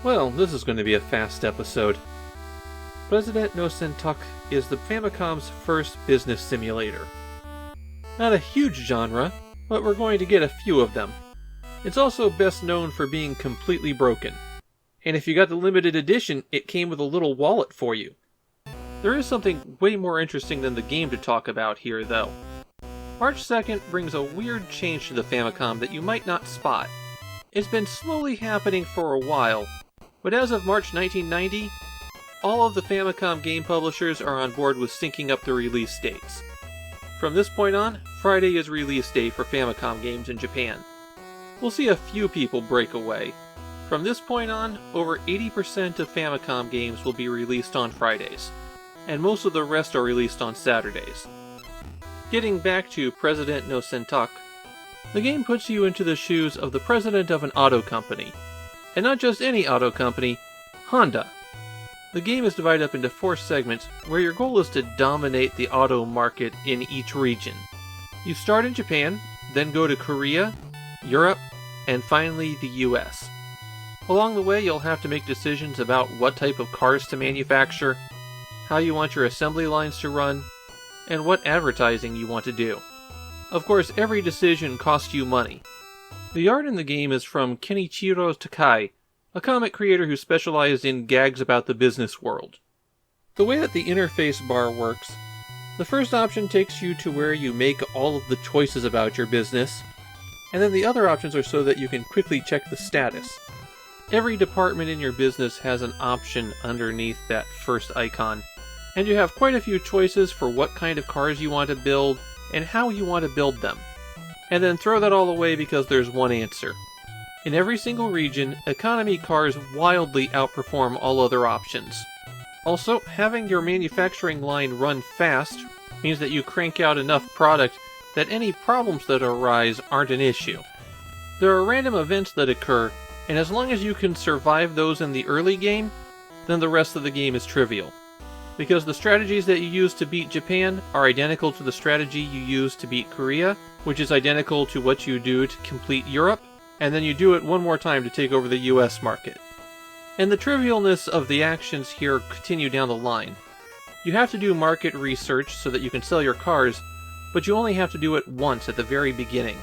Well, this is going to be a fast episode. President no Sentaku is the Famicom's first business simulator. Not a huge genre, but we're going to get a few of them. It's also best known for being completely broken. And if you got the limited edition, it came with a little wallet for you. There is something way more interesting than the game to talk about here, though. March 2nd brings a weird change to the Famicom that you might not spot. It's been slowly happening for a while, but as of March 1990, all of the Famicom game publishers are on board with syncing up the release dates. From this point on, Friday is release day for Famicom games in Japan. We'll see a few people break away. From this point on, over 80% of Famicom games will be released on Fridays, and most of the rest are released on Saturdays. Getting back to President no Sentaku, the game puts you into the shoes of the president of an auto company. And not just any auto company, Honda. The game is divided up into 4 segments where your goal is to dominate the auto market in each region. You start in Japan, then go to Korea, Europe, and finally the US. Along the way, you'll have to make decisions about what type of cars to manufacture, how you want your assembly lines to run, and what advertising you want to do. Of course, every decision costs you money. The art in the game is from Kenichiro Takai, a comic creator who specialized in gags about the business world. The way that the interface bar works, the first option takes you to where you make all of the choices about your business, and then the other options are so that you can quickly check the status. Every department in your business has an option underneath that first icon, and you have quite a few choices for what kind of cars you want to build and how you want to build them. And then throw that all away because there's one answer. In every single region, economy cars wildly outperform all other options. Also, having your manufacturing line run fast means that you crank out enough product that any problems that arise aren't an issue. There are random events that occur, and as long as you can survive those in the early game, then the rest of the game is trivial. Because the strategies that you use to beat Japan are identical to the strategy you use to beat Korea, which is identical to what you do to complete Europe, and then you do it one more time to take over the US market. And the trivialness of the actions here continue down the line. You have to do market research so that you can sell your cars, but you only have to do it once at the very beginning.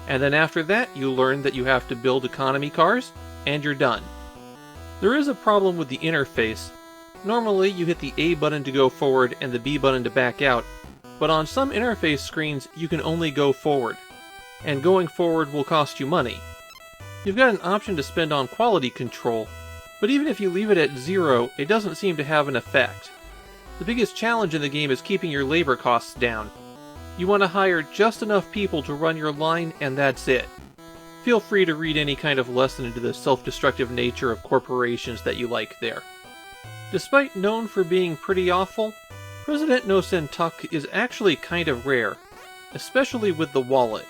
And then after that, you learn that you have to build economy cars, and you're done. There is a problem with the interface. Normally, you hit the A button to go forward and the B button to back out, but on some interface screens, you can only go forward. And going forward will cost you money. You've got an option to spend on quality control, but even if you leave it at 0, it doesn't seem to have an effect. The biggest challenge in the game is keeping your labor costs down. You want to hire just enough people to run your line, and that's it. Feel free to read any kind of lesson into the self-destructive nature of corporations that you like there. Despite known for being pretty awful, President no Sentaku is actually kind of rare, especially with the wallet.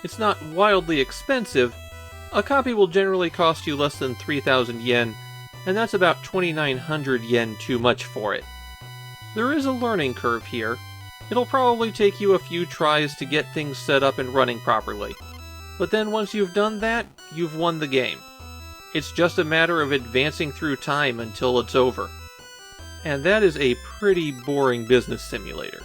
It's not wildly expensive. A copy will generally cost you less than 3,000 yen, and that's about 2,900 yen too much for it. There is a learning curve here. It'll probably take you a few tries to get things set up and running properly. But then once you've done that, you've won the game. It's just a matter of advancing through time until it's over. And that is a pretty boring business simulator.